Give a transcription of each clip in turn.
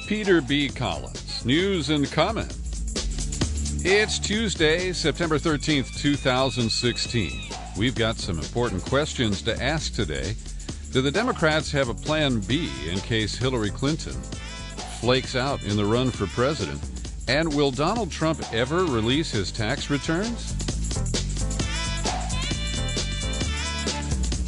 Peter B. Collins, news and comment. It's Tuesday, September 13th, 2016. We've got some important questions to ask today. Do the Democrats have a plan B in case Hillary Clinton flakes out in the run for president? And will Donald Trump ever release his tax returns?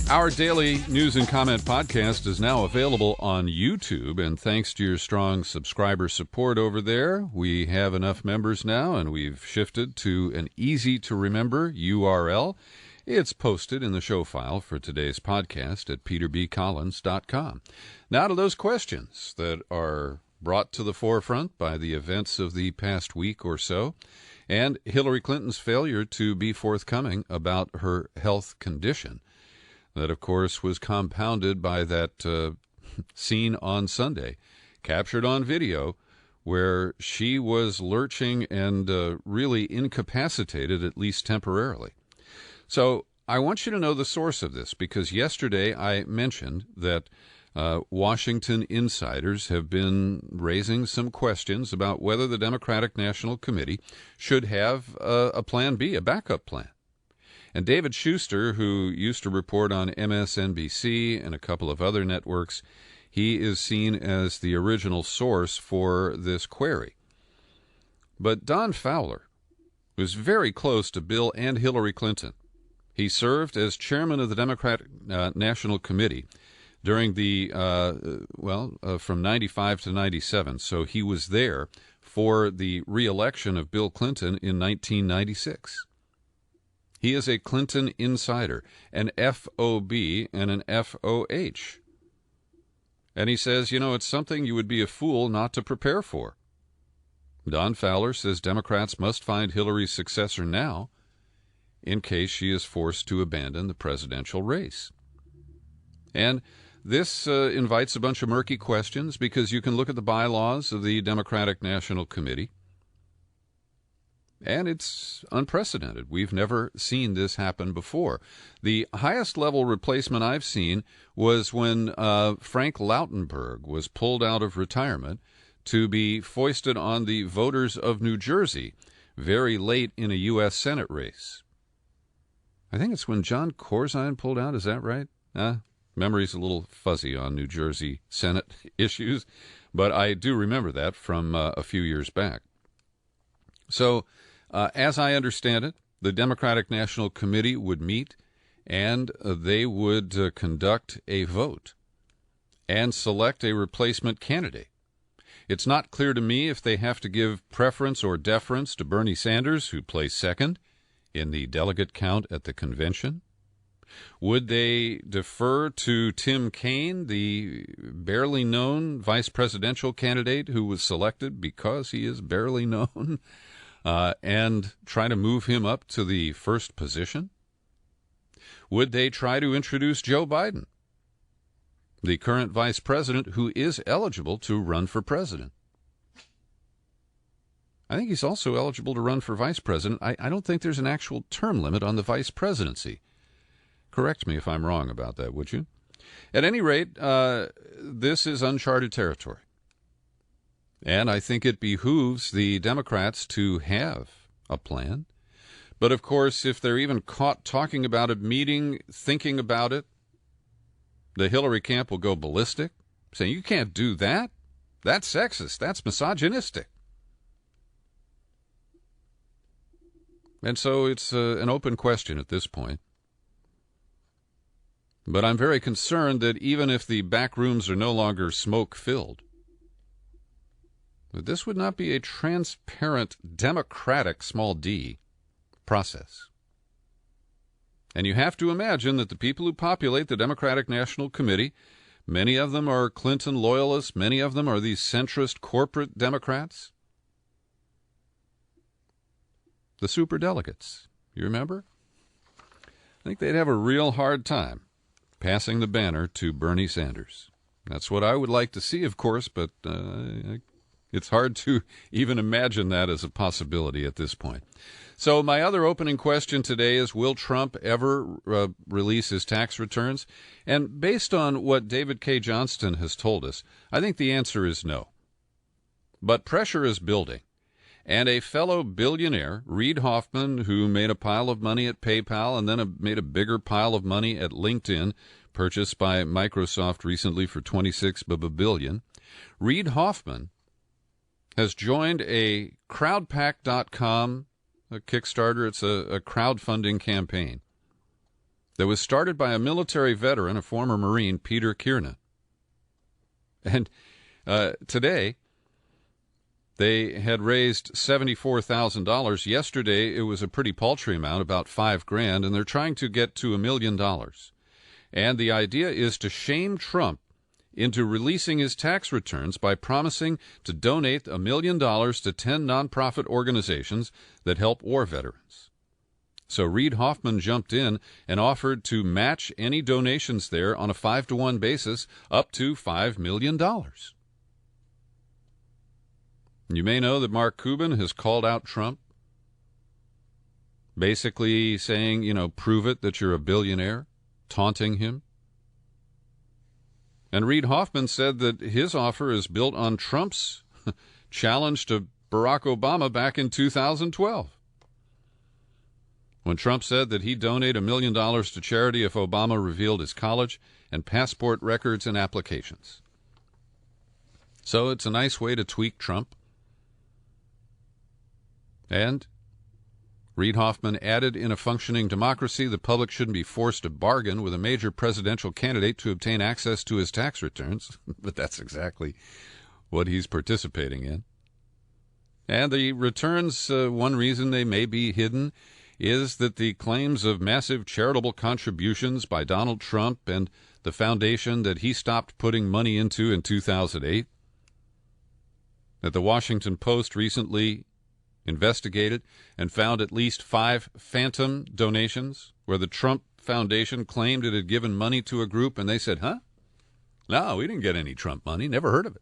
Our daily news and comment podcast is now available on YouTube, and thanks to your strong subscriber support over there, we have enough members now, and we've shifted to an easy-to-remember URL. It's posted in the show file for today's podcast at peterbcollins.com. Now to those questions that are brought to the forefront by the events of the past week or so, and Hillary Clinton's failure to be forthcoming about her health condition. That, of course, was compounded by that scene on Sunday, captured on video, where she was lurching and really incapacitated, at least temporarily. So I want you to know the source of this, because yesterday I mentioned that Washington insiders have been raising some questions about whether the Democratic National Committee should have a plan B, a backup plan. And David Schuster, who used to report on MSNBC and a couple of other networks, he is seen as the original source for this query. But Don Fowler was very close to Bill and Hillary Clinton. He served as chairman of the Democratic National Committee during the, from 95 to 97. So he was there for the re-election of Bill Clinton in 1996. He is a Clinton insider, an FOB and an FOH. And he says, it's something you would be a fool not to prepare for. Don Fowler says Democrats must find Hillary's successor now in case she is forced to abandon the presidential race. And this invites a bunch of murky questions, because you can look at the bylaws of the Democratic National Committee, and it's unprecedented. We've never seen this happen before. The highest level replacement I've seen was when Frank Lautenberg was pulled out of retirement to be foisted on the voters of New Jersey very late in a U.S. Senate race. I think it's when John Corzine pulled out. Is that right? Memory's a little fuzzy on New Jersey Senate issues, but I do remember that from a few years back. So, as I understand it, the Democratic National Committee would meet, and they would conduct a vote and select a replacement candidate. It's not clear to me if they have to give preference or deference to Bernie Sanders, who placed second in the delegate count at the convention. Would they defer to Tim Kaine, the barely known vice presidential candidate who was selected because he is barely known, and try to move him up to the first position? Would they try to introduce Joe Biden, the current vice president who is eligible to run for president? I think he's also eligible to run for vice president. I don't think there's an actual term limit on the vice presidency. Correct me if I'm wrong about that, would you? At any rate, this is uncharted territory. And I think it behooves the Democrats to have a plan. But, of course, if they're even caught talking about a meeting, thinking about it, the Hillary camp will go ballistic, saying, you can't do that. That's sexist. That's misogynistic. And so it's an open question at this point. But I'm very concerned that even if the back rooms are no longer smoke-filled, that this would not be a transparent, democratic, small d, process. And you have to imagine that the people who populate the Democratic National Committee, many of them are Clinton loyalists, many of them are these centrist corporate Democrats. The superdelegates, you remember? I think they'd have a real hard time passing the banner to Bernie Sanders. That's what I would like to see, of course, but it's hard to even imagine that as a possibility at this point. So my other opening question today is, will Trump ever release his tax returns? And based on what David K. Johnston has told us, I think the answer is no. But pressure is building. And a fellow billionaire, Reid Hoffman, who made a pile of money at PayPal and then made a bigger pile of money at LinkedIn, purchased by Microsoft recently for $26 billion, Reid Hoffman has joined a crowdpack.com, a Kickstarter. It's a crowdfunding campaign that was started by a military veteran, a former Marine, Peter Kiernan. And today, they had raised $74,000. Yesterday, it was a pretty paltry amount, about $5,000, and they're trying to get to $1 million. And the idea is to shame Trump into releasing his tax returns by promising to donate $1 million to 10 nonprofit organizations that help war veterans. So Reid Hoffman jumped in and offered to match any donations there on a 5-to-1 basis up to $5 million. You may know that Mark Cuban has called out Trump, basically saying, prove it that you're a billionaire, taunting him. And Reid Hoffman said that his offer is built on Trump's challenge to Barack Obama back in 2012, when Trump said that he'd donate $1 million to charity if Obama revealed his college and passport records and applications. So it's a nice way to tweak Trump. And Reid Hoffman added, in a functioning democracy, the public shouldn't be forced to bargain with a major presidential candidate to obtain access to his tax returns. But that's exactly what he's participating in. And the returns, one reason they may be hidden is that the claims of massive charitable contributions by Donald Trump and the foundation that he stopped putting money into in 2008, that the Washington Post recently investigated and found at least 5 phantom donations where the Trump Foundation claimed it had given money to a group, and they said, no, we didn't get any Trump money, never heard of it,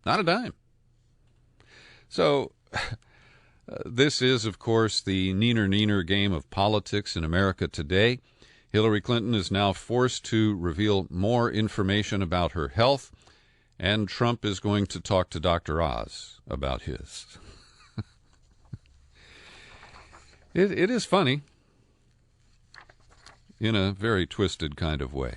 not a dime. So this is, of course, the neener game of politics in America today. Hillary Clinton is now forced to reveal more information about her health, and Trump is going to talk to Dr. Oz about his. It is funny in a very twisted kind of way.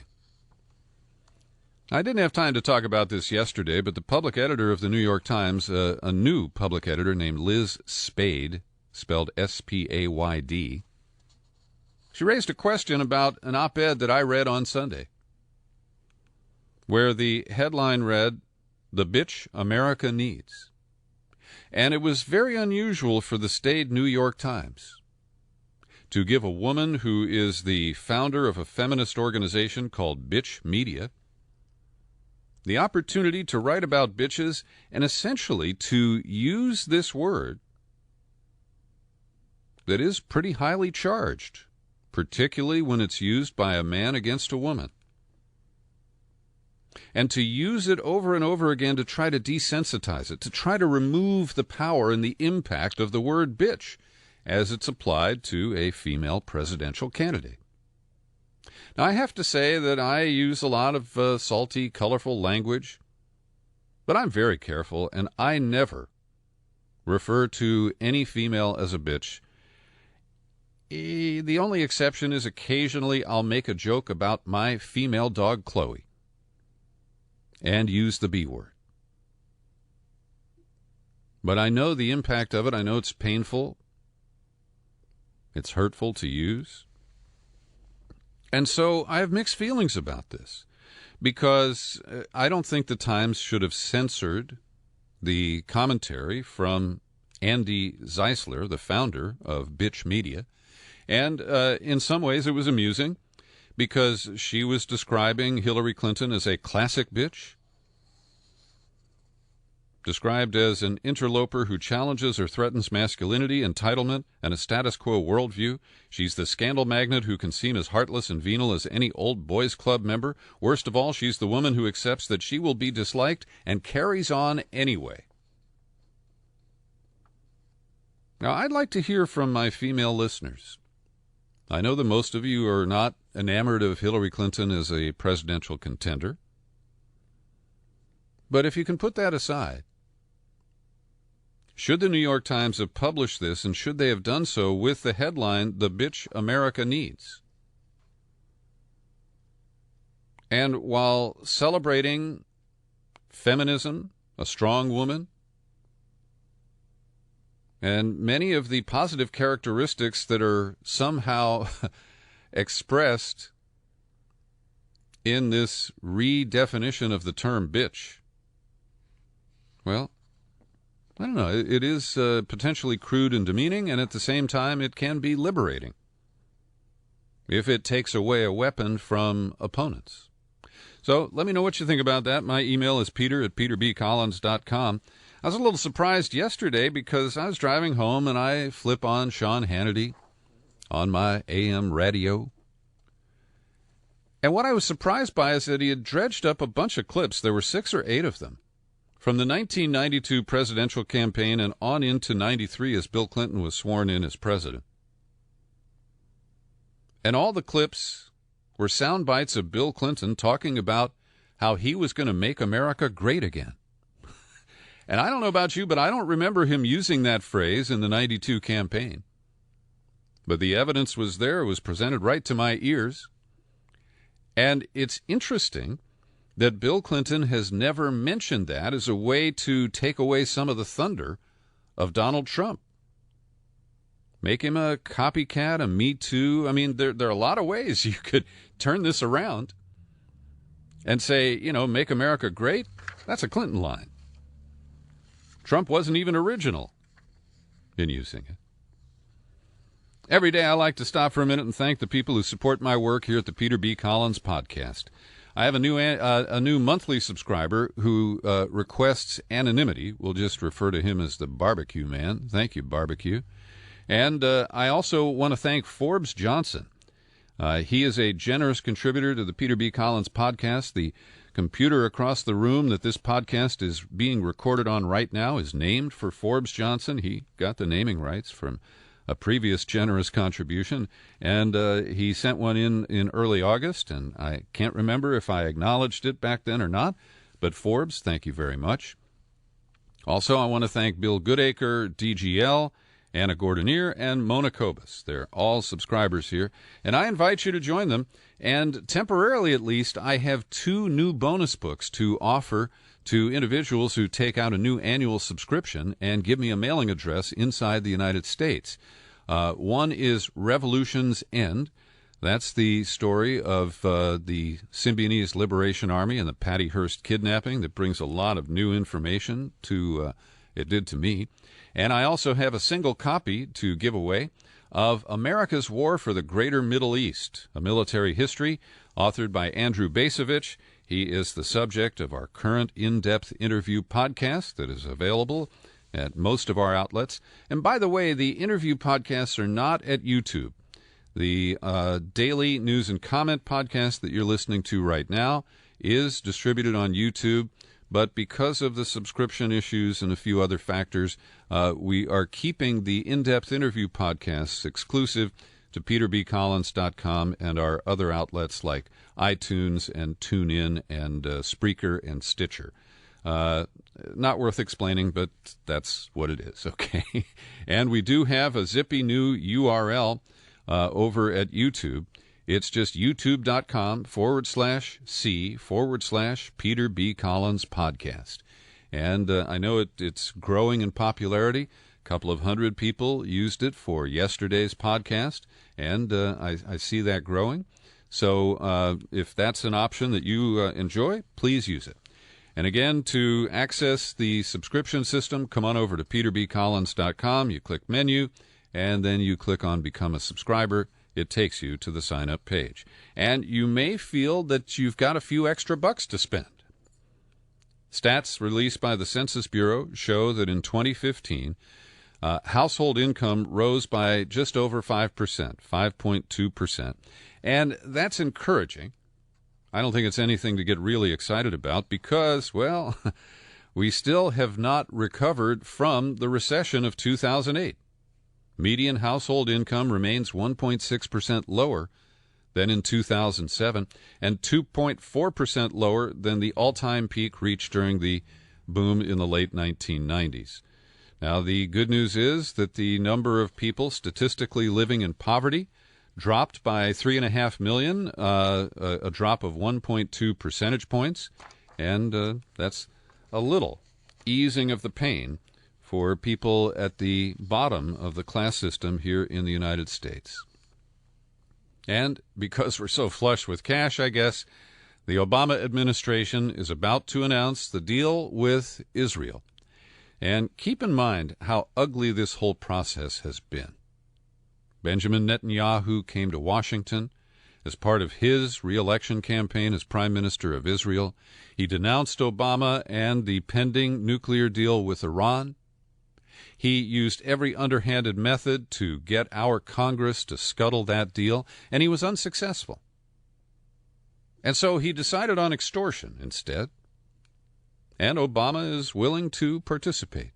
I didn't have time to talk about this yesterday, but the public editor of the New York Times, a new public editor named Liz Spayd, spelled S-P-A-Y-D, she raised a question about an op-ed that I read on Sunday, where the headline read, "The Bitch America Needs." And it was very unusual for the staid New York Times to give a woman who is the founder of a feminist organization called Bitch Media the opportunity to write about bitches and essentially to use this word that is pretty highly charged, particularly when it's used by a man against a woman, and to use it over and over again to try to desensitize it, to try to remove the power and the impact of the word bitch as it's applied to a female presidential candidate. Now, I have to say that I use a lot of salty, colorful language, but I'm very careful, and I never refer to any female as a bitch. The only exception is occasionally I'll make a joke about my female dog, Chloe, and use the B word. But I know the impact of it. I know it's painful. It's hurtful to use. And so I have mixed feelings about this, because I don't think the Times should have censored the commentary from Andy Zeisler, the founder of Bitch Media. And in some ways it was amusing, because she was describing Hillary Clinton as a classic bitch, described as an interloper who challenges or threatens masculinity, entitlement, and a status quo worldview. She's the scandal magnet who can seem as heartless and venal as any old boys club member. Worst of all, she's the woman who accepts that she will be disliked and carries on anyway. Now, I'd like to hear from my female listeners. I know that most of you are not enamored of Hillary Clinton as a presidential contender. But if you can put that aside, Should the New York Times have published this, and should they have done so with the headline, "The Bitch America Needs"? And while celebrating feminism, a strong woman, and many of the positive characteristics that are somehow expressed in this redefinition of the term bitch, well, I don't know. It is potentially crude and demeaning, and at the same time, it can be liberating if it takes away a weapon from opponents. So let me know what you think about that. My email is peter@peterbcollins.com. I was a little surprised yesterday because I was driving home and I flip on Sean Hannity on my AM radio. And what I was surprised by is that he had dredged up a bunch of clips. There were 6 or 8 of them from the 1992 presidential campaign and on into 93 as Bill Clinton was sworn in as president. And all the clips were sound bites of Bill Clinton talking about how he was going to make America great again. And I don't know about you, but I don't remember him using that phrase in the 92 campaign. But the evidence was there. It was presented right to my ears. And it's interesting that Bill Clinton has never mentioned that as a way to take away some of the thunder of Donald Trump. Make him a copycat, a Me Too. I mean, there are a lot of ways you could turn this around and say, make America great. That's a Clinton line. Trump wasn't even original in using it. Every day I like to stop for a minute and thank the people who support my work here at the Peter B. Collins Podcast. I have a new monthly subscriber who requests anonymity. We'll just refer to him as the Barbecue Man. Thank you, Barbecue. And I also want to thank Forbes Johnson. He is a generous contributor to the Peter B. Collins Podcast. The computer across the room that this podcast is being recorded on right now is named for Forbes Johnson. He got the naming rights from a previous generous contribution, and he sent one in early August, and I can't remember if I acknowledged it back then or not, but Forbes, thank you very much. Also, I want to thank Bill Goodacre, DGL, Anna Gordonier, and Mona Kobus. They're all subscribers here, and I invite you to join them. And temporarily, at least, I have 2 new bonus books to offer to individuals who take out a new annual subscription and give me a mailing address inside the United States. One is Revolution's End. That's the story of the Symbionese Liberation Army and the Patty Hearst kidnapping that brings a lot of new information to it did to me. And I also have a single copy to give away of America's War for the Greater Middle East, a military history, authored by Andrew Basovich. He is the subject of our current in-depth interview podcast that is available at most of our outlets. And by the way, the interview podcasts are not at YouTube. The daily news and comment podcast that you're listening to right now is distributed on YouTube. But because of the subscription issues and a few other factors, we are keeping the in-depth interview podcasts exclusive to peterbcollins.com and our other outlets like iTunes and TuneIn and Spreaker and Stitcher. Not worth explaining, but that's what it is, okay? And we do have a zippy new URL over at YouTube. It's just youtube.com/C/Peter B. Collins Podcast. And I know it's growing in popularity. A couple of hundred people used it for yesterday's podcast, and I see that growing. So if that's an option that you enjoy, please use it. And again, to access the subscription system, come on over to peterbcollins.com. You click menu, and then you click on Become a Subscriber. It takes you to the sign-up page. And you may feel that you've got a few extra bucks to spend. Stats released by the Census Bureau show that in 2015, household income rose by just over 5%, 5.2%. And that's encouraging. I don't think it's anything to get really excited about because, well, we still have not recovered from the recession of 2008. Median household income remains 1.6% lower than in 2007 and 2.4% lower than the all-time peak reached during the boom in the late 1990s. Now, the good news is that the number of people statistically living in poverty dropped by 3.5 million, a drop of 1.2 percentage points, and that's a little easing of the pain for people at the bottom of the class system here in the United States. And because we're so flush with cash, I guess, the Obama administration is about to announce the deal with Israel. And keep in mind how ugly this whole process has been. Benjamin Netanyahu came to Washington as part of his re-election campaign as Prime Minister of Israel. He denounced Obama and the pending nuclear deal with Iran. He used every underhanded method to get our Congress to scuttle that deal, and he was unsuccessful. And so he decided on extortion instead. And Obama is willing to participate.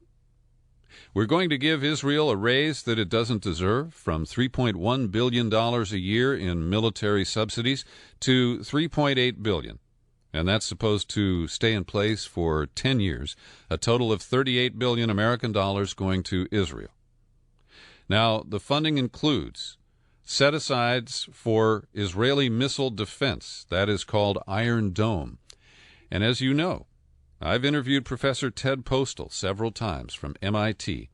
We're going to give Israel a raise that it doesn't deserve, from $3.1 billion a year in military subsidies to $3.8 billion. And that's supposed to stay in place for 10 years, a total of $38 billion American dollars going to Israel. Now, the funding includes set-asides for Israeli missile defense. That is called Iron Dome. And as you know, I've interviewed Professor Ted Postal several times from MIT,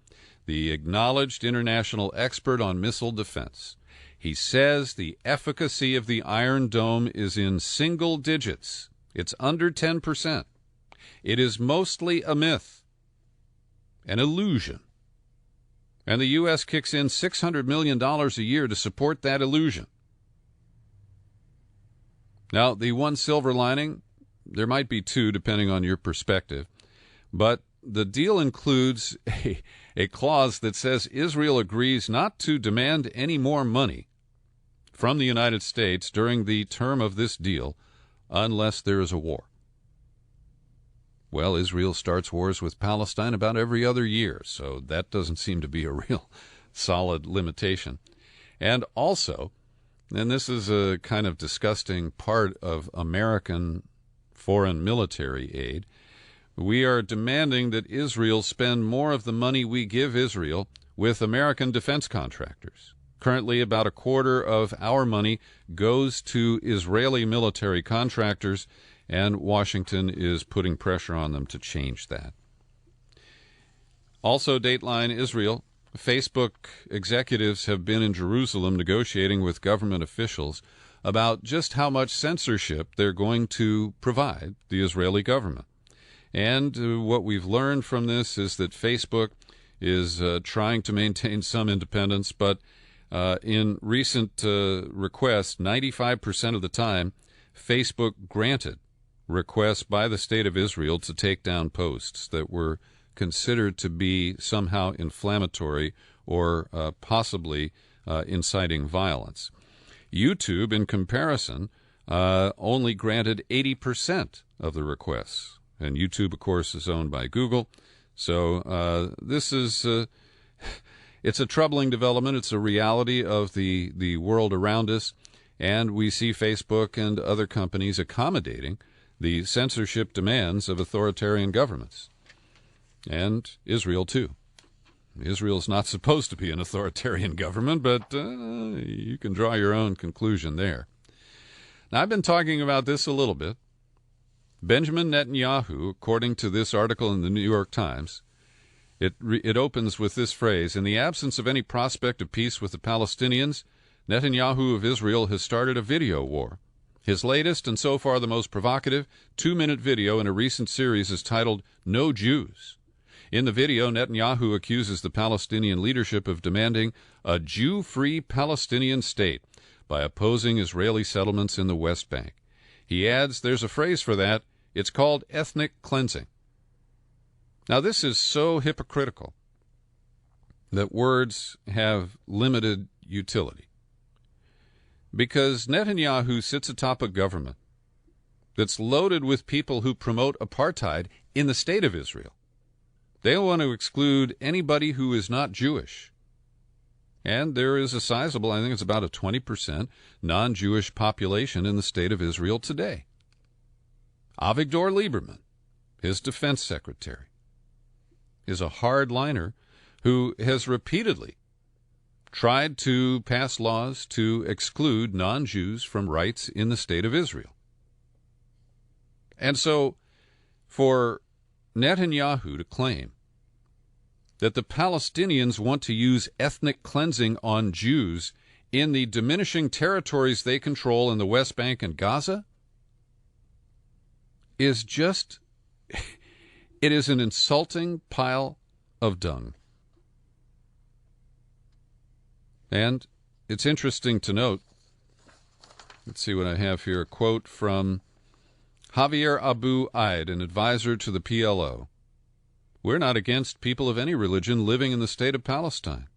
the acknowledged international expert on missile defense. He says the efficacy of the Iron Dome is in single digits. It's under 10%. It is mostly a myth, an illusion. And the U.S. kicks in $600 million a year to support that illusion. Now, the one silver lining, there might be two depending on your perspective, but the deal includes a clause that says Israel agrees not to demand any more money from the United States during the term of this deal unless there is a war. Well, Israel starts wars with Palestine about every other year, so that doesn't seem to be a real solid limitation. And also, and this is a kind of disgusting part of American foreign military aid, we are demanding that Israel spend more of the money we give Israel with American defense contractors. Currently, about a quarter of our money goes to Israeli military contractors, and Washington is putting pressure on them to change that. Also, Dateline Israel, Facebook executives have been in Jerusalem negotiating with government officials about just how much censorship they're going to provide the Israeli government. And what we've learned from this is that Facebook is trying to maintain some independence, but in recent requests, 95% of the time, Facebook granted requests by the State of Israel to take down posts that were considered to be somehow inflammatory or possibly inciting violence. YouTube, in comparison, only granted 80% of the requests. And YouTube, of course, is owned by Google. So this is... it's a troubling development. It's a reality of the world around us, and we see Facebook and other companies accommodating the censorship demands of authoritarian governments, and Israel, too. Israel's not supposed to be an authoritarian government, but you can draw your own conclusion there. Now, I've been talking about this a little bit. Benjamin Netanyahu, according to this article in the New York Times, It opens with this phrase: in the absence of any prospect of peace with the Palestinians, Netanyahu of Israel has started a video war. His latest, and so far the most provocative, 2-minute video in a recent series is titled No Jews. In the video, Netanyahu accuses the Palestinian leadership of demanding a Jew-free Palestinian state by opposing Israeli settlements in the West Bank. He adds there's a phrase for that. It's called ethnic cleansing. Now, this is so hypocritical that words have limited utility, because Netanyahu sits atop a government that's loaded with people who promote apartheid in the state of Israel. They want to exclude anybody who is not Jewish. And there is a sizable, I think it's about a 20% non-Jewish population in the state of Israel today. Avigdor Lieberman, his defense secretary, is a hardliner who has repeatedly tried to pass laws to exclude non-Jews from rights in the state of Israel. And so for Netanyahu to claim that the Palestinians want to use ethnic cleansing on Jews in the diminishing territories they control in the West Bank and Gaza is just, it is an insulting pile of dung. And it's interesting to note, let's see what I have here, a quote from Javier Abu Aid, an advisor to the PLO. We're not against people of any religion living in the state of Palestine.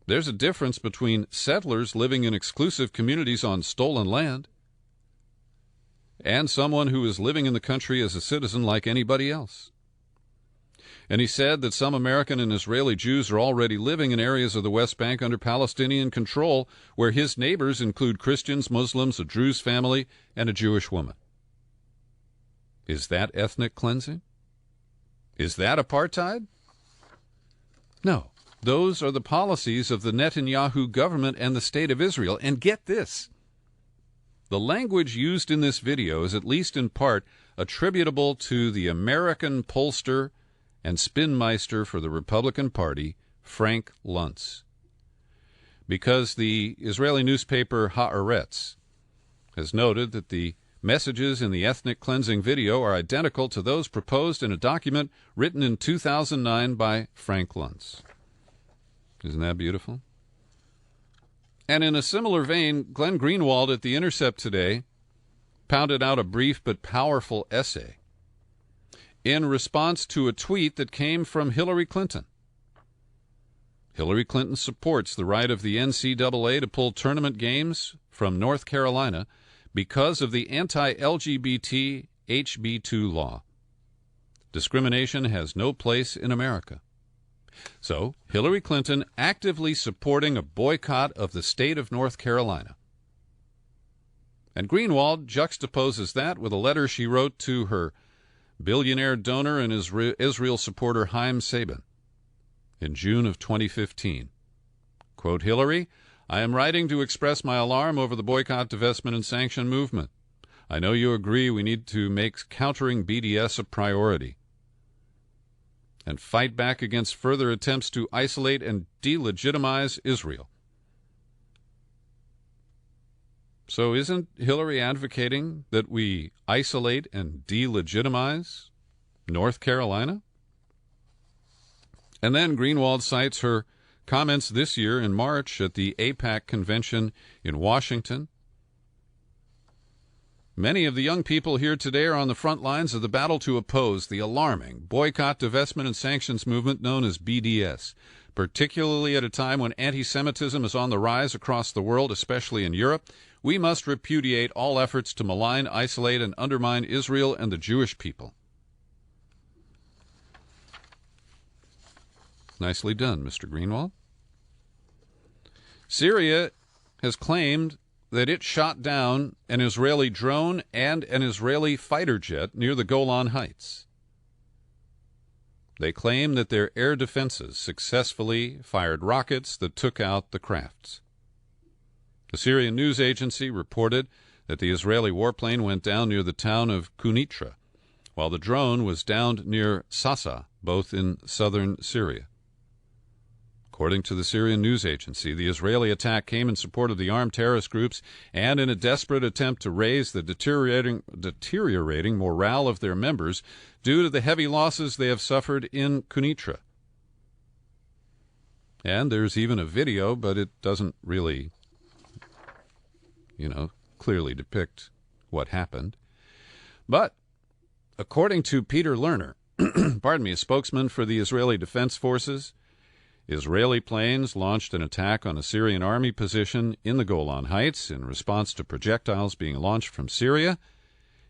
There's a difference between settlers living in exclusive communities on stolen land and someone who is living in the country as a citizen like anybody else. And he said that some American and Israeli Jews are already living in areas of the West Bank under Palestinian control where his neighbors include Christians, Muslims, a Druze family, and a Jewish woman. Is that ethnic cleansing? Is that apartheid? No. Those are the policies of the Netanyahu government and the state of Israel. And get this. The language used in this video is at least in part attributable to the American pollster and spinmeister for the Republican Party, Frank Luntz. Because the Israeli newspaper Haaretz has noted that the messages in the ethnic cleansing video are identical to those proposed in a document written in 2009 by Frank Luntz. Isn't that beautiful? And in a similar vein, Glenn Greenwald at The Intercept today pounded out a brief but powerful essay in response to a tweet that came from Hillary Clinton. Hillary Clinton supports the right of the NCAA to pull tournament games from North Carolina because of the anti-LGBT HB2 law. Discrimination has no place in America. So, Hillary Clinton actively supporting a boycott of the state of North Carolina. And Greenwald juxtaposes that with a letter she wrote to her billionaire donor and Israel supporter Haim Saban in June of 2015. Quote, Hillary, I am writing to express my alarm over the boycott, divestment, and sanction movement. I know you agree we need to make countering BDS a priority and fight back against further attempts to isolate and delegitimize Israel. So isn't Hillary advocating that we isolate and delegitimize North Carolina? And then Greenwald cites her comments this year in March at the AIPAC convention in Washington. Many of the young people here today are on the front lines of the battle to oppose the alarming boycott, divestment, and sanctions movement known as BDS, particularly at a time when anti-Semitism is on the rise across the world, especially in Europe. We must repudiate all efforts to malign, isolate, and undermine Israel and the Jewish people. Nicely done, Mr. Greenwald. Syria has claimed that it shot down an Israeli drone and an Israeli fighter jet near the Golan Heights. They claim that their air defenses successfully fired rockets that took out the crafts. The Syrian news agency reported that the Israeli warplane went down near the town of Kunitra, while the drone was downed near Sasa, both in southern Syria. According to the Syrian news agency, the Israeli attack came in support of the armed terrorist groups and in a desperate attempt to raise the deteriorating morale of their members due to the heavy losses they have suffered in Kunitra. And there's even a video, but it doesn't really, clearly depict what happened. But according to Peter Lerner, a spokesman for the Israeli Defense Forces, Israeli planes launched an attack on a Syrian army position in the Golan Heights in response to projectiles being launched from Syria,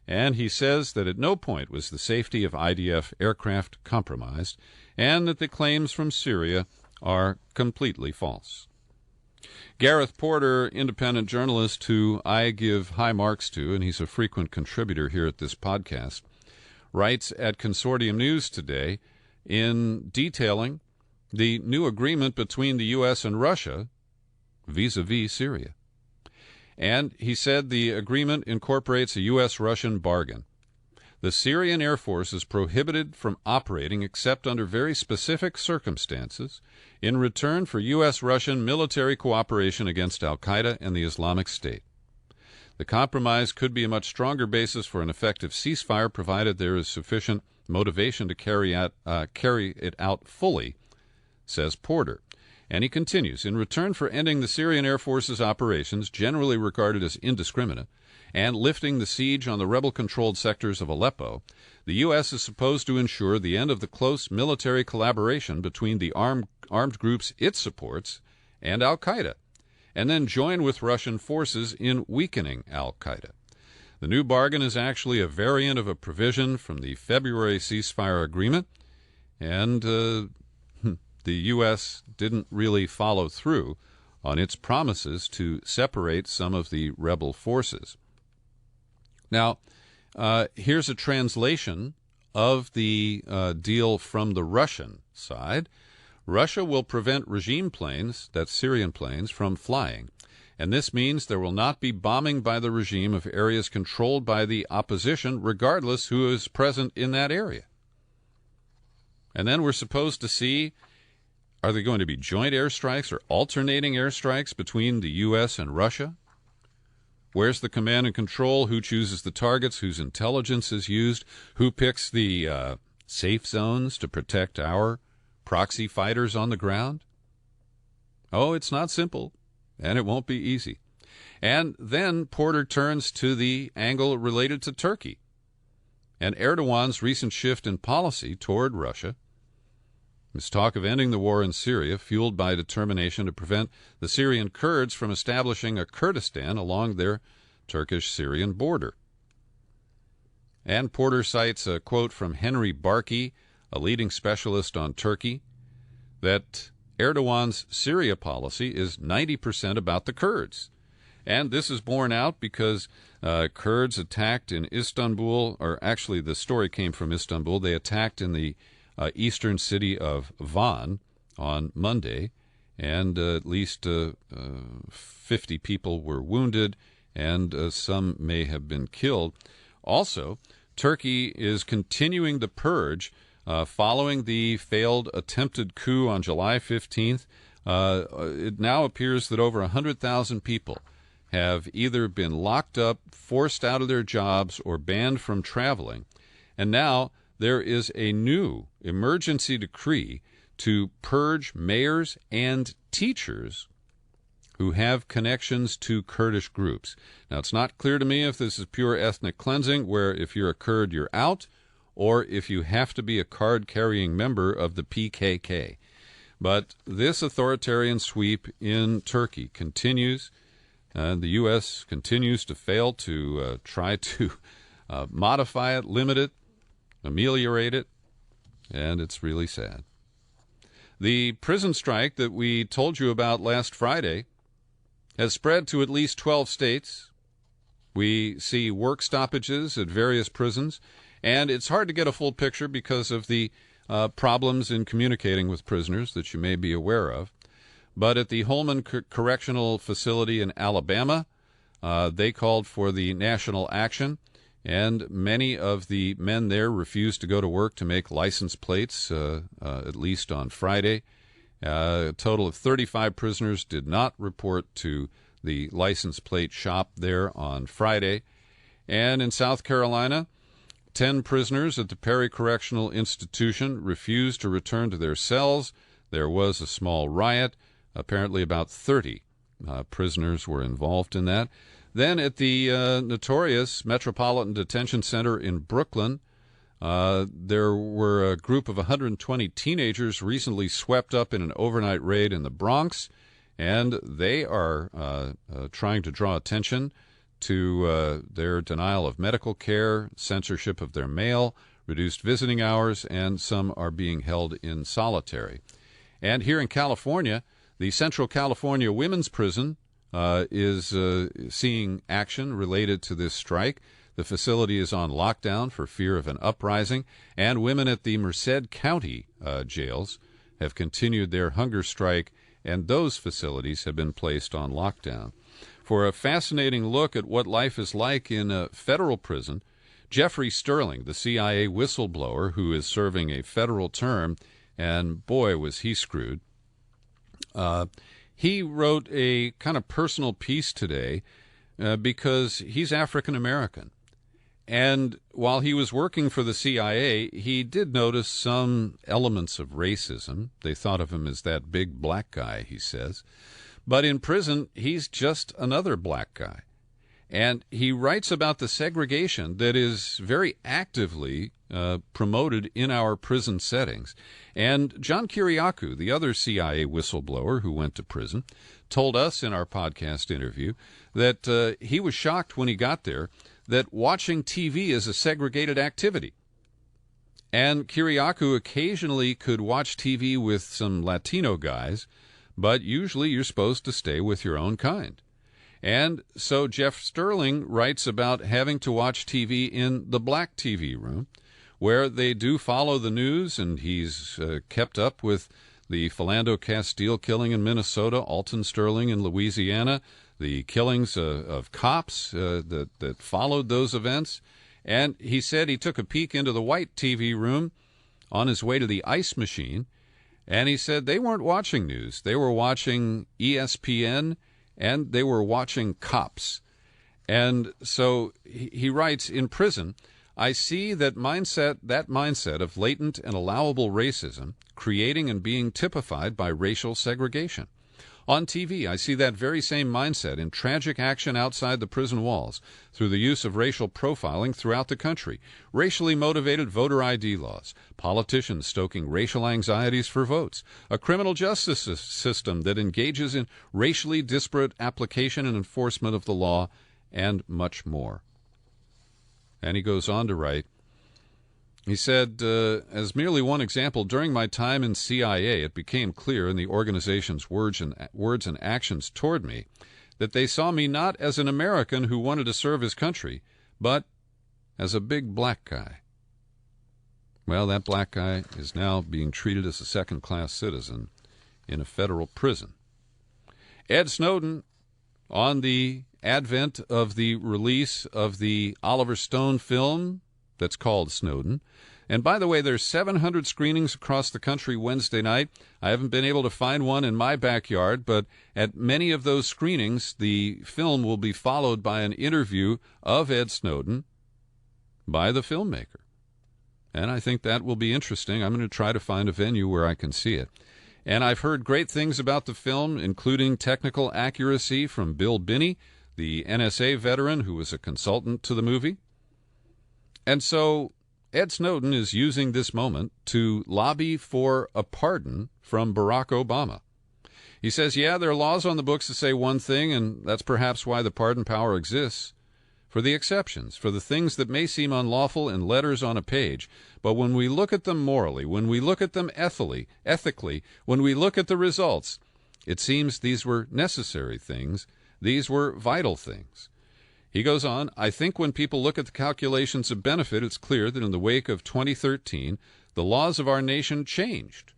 and he says that at no point was the safety of IDF aircraft compromised, and that the claims from Syria are completely false. Gareth Porter, independent journalist who I give high marks to, and he's a frequent contributor here at this podcast, writes at Consortium News today, in detailing the new agreement between the U.S. and Russia vis-a-vis Syria. And he said the agreement incorporates a U.S.-Russian bargain. The Syrian Air Force is prohibited from operating except under very specific circumstances in return for U.S.-Russian military cooperation against al-Qaeda and the Islamic State. The compromise could be a much stronger basis for an effective ceasefire, provided there is sufficient motivation to carry it out fully, says Porter. And he continues, in return for ending the Syrian Air Force's operations, generally regarded as indiscriminate, and lifting the siege on the rebel-controlled sectors of Aleppo, the U.S. is supposed to ensure the end of the close military collaboration between the armed groups it supports and al-Qaeda, and then join with Russian forces in weakening al-Qaeda. The new bargain is actually a variant of a provision from the February ceasefire agreement, and the U.S. didn't really follow through on its promises to separate some of the rebel forces. Now, here's a translation of the deal from the Russian side. Russia will prevent regime planes, that's Syrian planes, from flying. And this means there will not be bombing by the regime of areas controlled by the opposition, regardless who is present in that area. And then we're supposed to see, are there going to be joint airstrikes or alternating airstrikes between the U.S. and Russia? Where's the command and control? Who chooses the targets? Whose intelligence is used? Who picks the safe zones to protect our proxy fighters on the ground? Oh, it's not simple, and it won't be easy. And then Porter turns to the angle related to Turkey and Erdogan's recent shift in policy toward Russia. His talk of ending the war in Syria, fueled by determination to prevent the Syrian Kurds from establishing a Kurdistan along their Turkish-Syrian border. And Porter cites a quote from Henry Barkey, a leading specialist on Turkey, that Erdogan's Syria policy is 90% about the Kurds. And this is borne out because Kurds attacked in Istanbul, or actually the story came from Istanbul. They attacked in the eastern city of Van on Monday, and at least 50 people were wounded, and some may have been killed. Also, Turkey is continuing the purge following the failed attempted coup on July 15th. It now appears that over 100,000 people have either been locked up, forced out of their jobs, or banned from traveling. And now there is a new emergency decree to purge mayors and teachers who have connections to Kurdish groups. Now, it's not clear to me if this is pure ethnic cleansing, where if you're a Kurd, you're out, or if you have to be a card-carrying member of the PKK. But this authoritarian sweep in Turkey continues. The U.S. continues to fail to try to modify it, limit it, ameliorate it, and it's really sad. The prison strike that we told you about last Friday has spread to at least 12 states. We see work stoppages at various prisons, and it's hard to get a full picture because of the problems in communicating with prisoners that you may be aware of. But at the Holman Correctional Facility in Alabama, they called for the national action, and many of the men there refused to go to work to make license plates, at least on Friday. A total of 35 prisoners did not report to the license plate shop there on Friday. And in South Carolina, 10 prisoners at the Perry Correctional Institution refused to return to their cells. There was a small riot. Apparently about 30 prisoners were involved in that. Then at the notorious Metropolitan Detention Center in Brooklyn, there were a group of 120 teenagers recently swept up in an overnight raid in the Bronx, and they are trying to draw attention to their denial of medical care, censorship of their mail, reduced visiting hours, and some are being held in solitary. And here in California, the Central California Women's Prison is seeing action related to this strike. The facility is on lockdown for fear of an uprising, and women at the Merced County jails have continued their hunger strike, and those facilities have been placed on lockdown. For a fascinating look at what life is like in a federal prison, Jeffrey Sterling, the CIA whistleblower who is serving a federal term, and boy, was he screwed. He wrote a kind of personal piece today because he's African American. And while he was working for the CIA, he did notice some elements of racism. They thought of him as that big black guy, he says. But in prison, he's just another black guy. And he writes about the segregation that is very actively promoted in our prison settings. And John Kiriakou, the other CIA whistleblower who went to prison, told us in our podcast interview that he was shocked when he got there that watching TV is a segregated activity. And Kiriakou occasionally could watch TV with some Latino guys, but usually you're supposed to stay with your own kind. And so Jeff Sterling writes about having to watch TV in the black TV room, where they do follow the news, and he's kept up with the Philando Castile killing in Minnesota, Alton Sterling in Louisiana, the killings of cops that followed those events. And he said he took a peek into the white TV room on his way to the ice machine, and he said they weren't watching news. They were watching ESPN, and they were watching cops. And so he writes, in prison, I see that mindset of latent and allowable racism creating and being typified by racial segregation. On TV, I see that very same mindset in tragic action outside the prison walls through the use of racial profiling throughout the country, racially motivated voter ID laws, politicians stoking racial anxieties for votes, a criminal justice system that engages in racially disparate application and enforcement of the law, and much more. And he goes on to write, he said, as merely one example, during my time in CIA, it became clear in the organization's words and actions toward me that they saw me not as an American who wanted to serve his country, but as a big black guy. Well, that black guy is now being treated as a second-class citizen in a federal prison. Ed Snowden, on the advent of the release of the Oliver Stone film that's called Snowden. And by the way, there's 700 screenings across the country Wednesday night. I haven't been able to find one in my backyard, but at many of those screenings, the film will be followed by an interview of Ed Snowden by the filmmaker. And I think that will be interesting. I'm going to try to find a venue where I can see it. And I've heard great things about the film, including technical accuracy from Bill Binney, the NSA veteran who was a consultant to the movie. And so Ed Snowden is using this moment to lobby for a pardon from Barack Obama. He says, yeah, there are laws on the books that say one thing, and that's perhaps why the pardon power exists. For the exceptions, for the things that may seem unlawful in letters on a page, but when we look at them morally, when we look at them ethically, when we look at the results, it seems these were necessary things, these were vital things. He goes on, I think when people look at the calculations of benefit, it's clear that in the wake of 2013, the laws of our nation changed.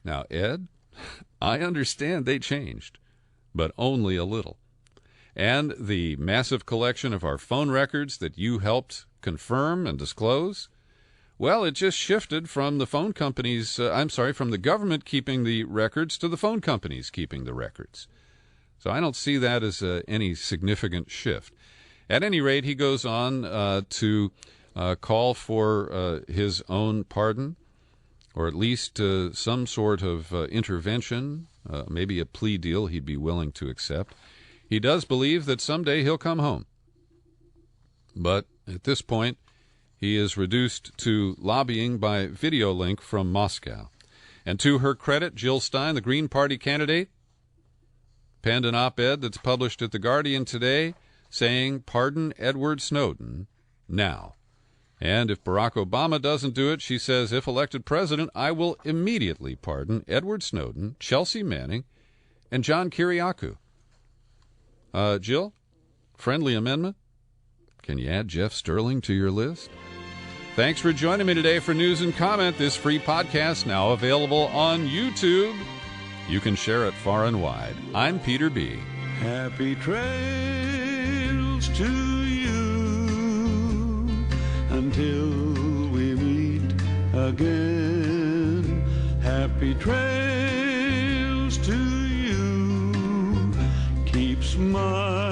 Now, Ed, I understand they changed, but only a little. And the massive collection of our phone records that you helped confirm and disclose, well, it just shifted from the phone companies, from the government keeping the records to the phone companies keeping the records. So I don't see that as any significant shift. At any rate, he goes on to call for his own pardon, or at least some sort of intervention, maybe a plea deal he'd be willing to accept. He does believe that someday he'll come home. But at this point, he is reduced to lobbying by video link from Moscow. And to her credit, Jill Stein, the Green Party candidate, penned an op-ed that's published at The Guardian today saying, pardon Edward Snowden now. And if Barack Obama doesn't do it, she says, if elected president, I will immediately pardon Edward Snowden, Chelsea Manning, and John Kiriakou. Jill, friendly amendment? Can you add Jeff Sterling to your list? Thanks for joining me today for News and Comment. This free podcast now available on YouTube. You can share it far and wide. I'm Peter B. Happy trails to you until we meet again. Happy trails to you. Keep smiling.